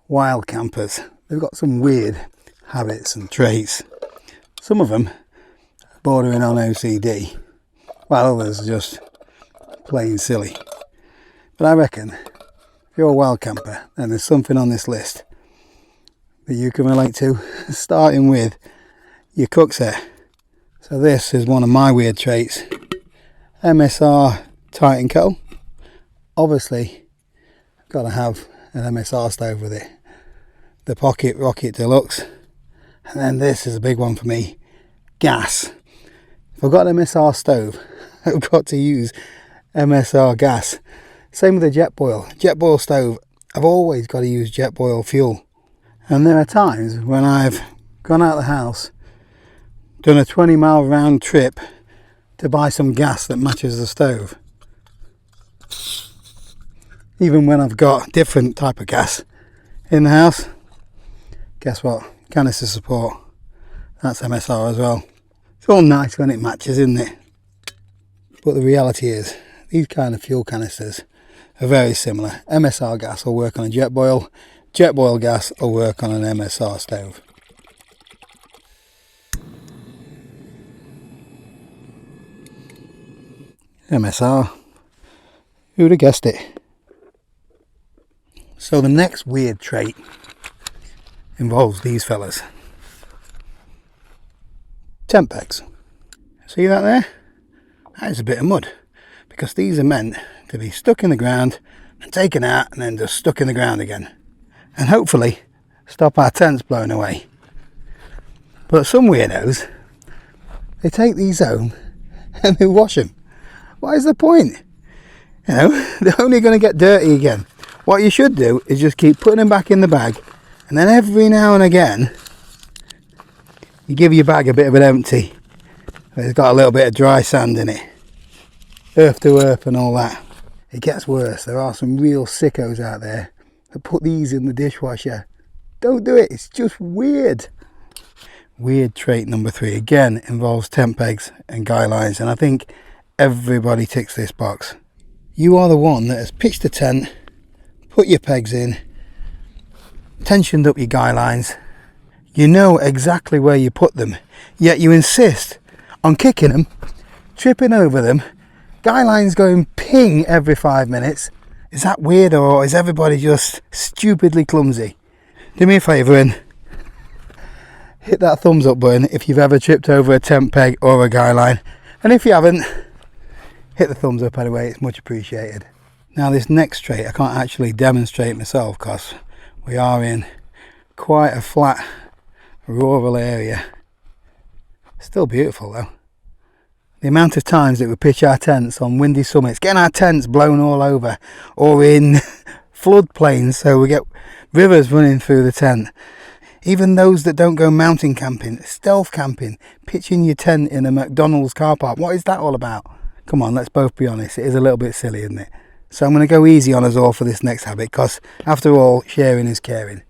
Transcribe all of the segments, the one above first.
wild campers. They've got some weird habits and traits. Some of them bordering on OCD, while others are just plain silly. But I reckon if you're a wild camper, then there's something on this list that you can relate to, starting with your cook set. So this is one of my weird traits. MSR Titan kettle. Obviously, got to have an MSR stove with it. The Pocket Rocket Deluxe. And then this is a big one for me. Gas. If I've got an MSR stove, I've got to use MSR gas. Same with the jet boil. Jet boil stove, I've always got to use jet boil fuel. And there are times when I've gone out of the house, done a 20-mile round trip to buy some gas that matches the stove. Even when I've got different type of gas in the house, guess what? Canister support. That's MSR as well. It's all nice when it matches, isn't it? But the reality is, these kind of fuel canisters are very similar. MSR gas will work on a jet boil gas will work on an MSR stove. MSR, who'd have guessed it? So the next weird trait involves these fellas. Tent pegs. See that there? That is a bit of mud, because these are meant to be stuck in the ground and taken out and then just stuck in the ground again, and hopefully stop our tents blowing away. But some weirdos, they take these home and they wash them. What is the point? You know, they're only going to get dirty again. What you should do is just keep putting them back in the bag, and then every now and again you give your bag a bit of an empty. It's got a little bit of dry sand in it, earth to earth and all that. It gets worse. There are some real sickos out there that put these in the dishwasher. Don't do it, it's just weird. Weird trait number 3 again involves tent pegs and guy lines, and I think everybody ticks this box. You are the one that has pitched a tent, put your pegs in, tensioned up your guy lines. You know exactly where you put them, yet you insist on kicking them, tripping over them, guy lines going ping every 5 minutes. Is that weird, or is everybody just stupidly clumsy? Do me a favour and hit that thumbs up button if you've ever tripped over a tent peg or a guy line, and if you haven't, hit the thumbs up anyway, it's much appreciated. Now this next trait I can't actually demonstrate myself because we are in quite a flat rural area. Still beautiful though. The amount of times that we pitch our tents on windy summits, getting our tents blown all over, or in floodplains so we get rivers running through the tent. Even those that don't go mountain camping, stealth camping, pitching your tent in a McDonald's car park. What is that all about? Come on, let's both be honest, it is a little bit silly, isn't it? So I'm going to go easy on us all for this next habit, because after all, sharing is caring.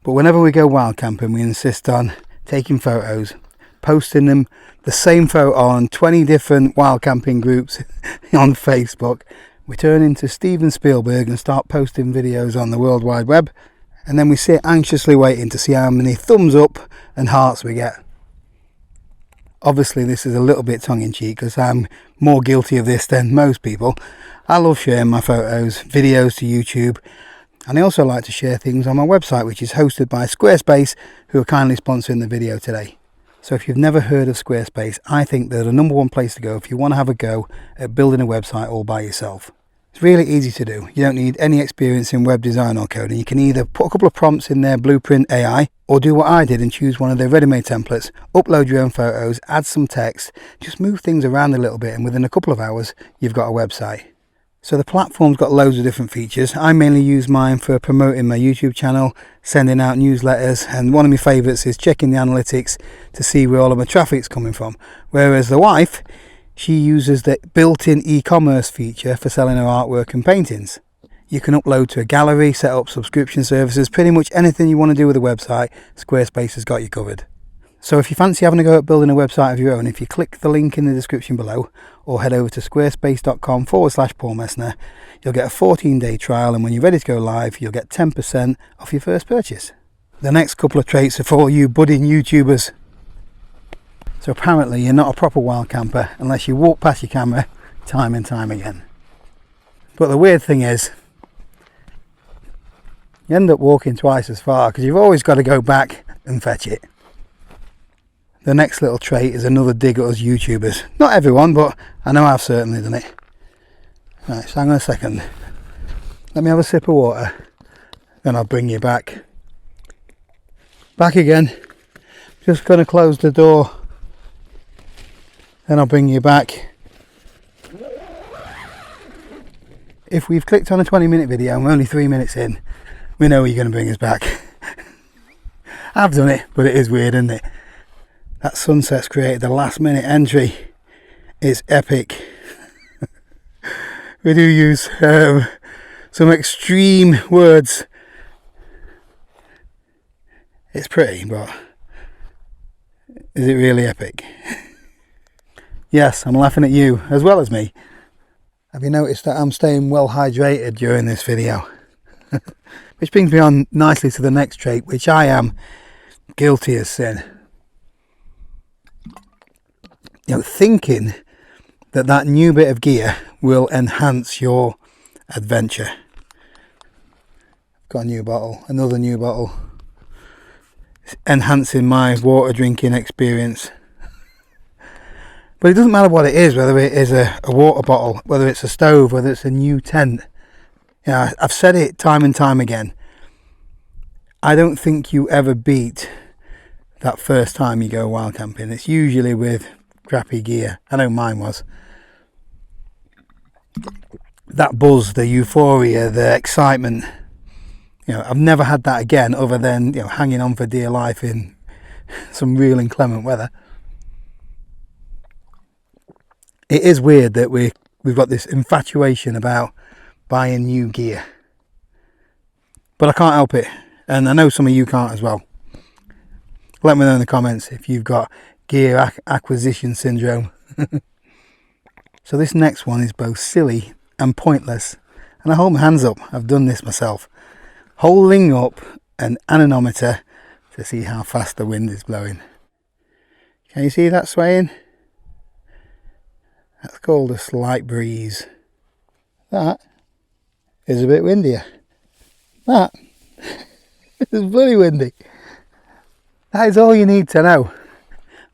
But whenever we go wild camping, we insist on taking photos, posting them, the same photo on 20 different wild camping groups on Facebook. We turn into Steven Spielberg and start posting videos on the World Wide Web, and then we sit anxiously waiting to see how many thumbs up and hearts we get. Obviously this is a little bit tongue-in-cheek because I'm more guilty of this than most people. I love sharing my photos, videos to YouTube, and I also like to share things on my website, which is hosted by Squarespace, who are kindly sponsoring the video today. So if you've never heard of Squarespace, I think they're the number one place to go if you want to have a go at building a website all by yourself. It's really easy to do. You don't need any experience in web design or coding. You can either put a couple of prompts in their Blueprint AI, or do what I did and choose one of their ready-made templates, upload your own photos, add some text, just move things around a little bit, and within a couple of hours you've got a website. So the platform's got loads of different features. I mainly use mine for promoting my YouTube channel, sending out newsletters, and one of my favourites is checking the analytics to see where all of my traffic's coming from. Whereas the wife, she uses the built-in e-commerce feature for selling her artwork and paintings. You can upload to a gallery, set up subscription services, pretty much anything you want to do with a website, Squarespace has got you covered. So if you fancy having a go at building a website of your own, if you click the link in the description below or head over to squarespace.com/Paul Messner, you'll get a 14-day trial, and when you're ready to go live, you'll get 10% off your first purchase. The next couple of traits are for all you budding YouTubers. So apparently you're not a proper wild camper unless you walk past your camera time and time again. But the weird thing is, you end up walking twice as far because you've always got to go back and fetch it. The next little trait is another dig at us YouTubers. Not everyone, but I know I've certainly done it. Right, so hang on a second. Let me have a sip of water, then I'll bring you back. Back again. Just going to close the door, then I'll bring you back. If we've clicked on a 20-minute video and we're only 3 minutes in, we know you're going to bring us back. I've done it, but it is weird, isn't it? That sunset's created the last minute entry. It's epic. We do use some extreme words. It's pretty, but is it really epic? Yes, I'm laughing at you as well as me. Have you noticed that I'm staying well hydrated during this video? Which brings me on nicely to the next trait, which I am guilty as sin. You know, thinking that new bit of gear will enhance your adventure. Got a new bottle, another new bottle. It's enhancing my water drinking experience. But it doesn't matter what it is, whether it is a water bottle, whether it's a stove, whether it's a new tent. You know, I've said it time and time again. I don't think you ever beat that first time you go wild camping. It's usually with crappy gear. I know mine was. That buzz, the euphoria, the excitement. You know, I've never had that again other than, you know, hanging on for dear life in some real inclement weather. It is weird that we've got this infatuation about buying new gear. But I can't help it. And I know some of you can't as well. Let me know in the comments if you've got gear acquisition syndrome. So this next one is both silly and pointless. And I hold my hands up. I've done this myself. Holding up an anemometer to see how fast the wind is blowing. Can you see that swaying? That's called a slight breeze. That is a bit windier. That is bloody windy. That is all you need to know.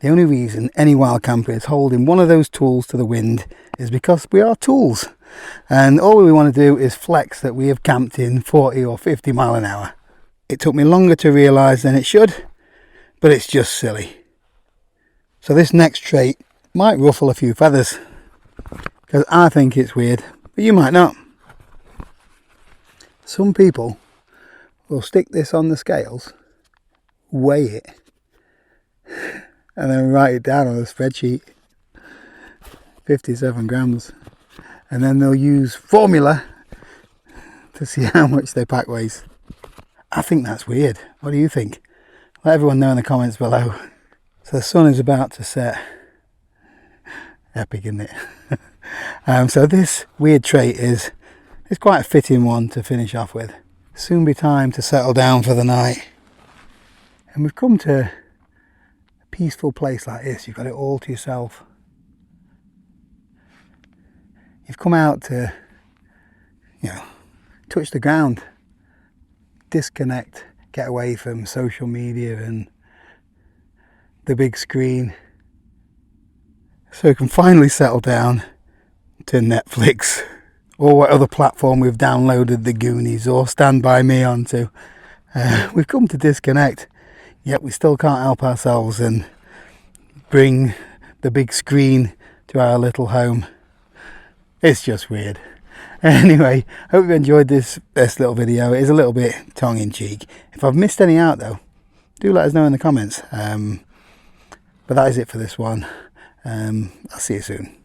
The only reason any wild camper is holding one of those tools to the wind is because we are tools. And all we want to do is flex that we have camped in 40 or 50 mile an hour. It took me longer to realise than it should, but it's just silly. So this next trait might ruffle a few feathers, because I think it's weird, but you might not. Some people will stick this on the scales, weigh it, and then write it down on a spreadsheet. 57 grams. And then they'll use formula to see how much their pack weighs. I think that's weird. What do you think? Let everyone know in the comments below. So the sun is about to set. Epic, isn't it? So this weird trait is quite a fitting one to finish off with. Soon be time to settle down for the night. And we've come to a peaceful place like this. You've got it all to yourself. You've come out to, you know, touch the ground, disconnect, get away from social media and the big screen, so you can finally settle down to Netflix or what other platform we've downloaded the Goonies or Stand By Me onto. We've come to disconnect, yet we still can't help ourselves and bring the big screen to our little home. It's just weird. Anyway, hope you enjoyed this little video. It is a little bit tongue-in-cheek. If I've missed any out though, do let us know in the comments. But that is it for this one. I'll see you soon.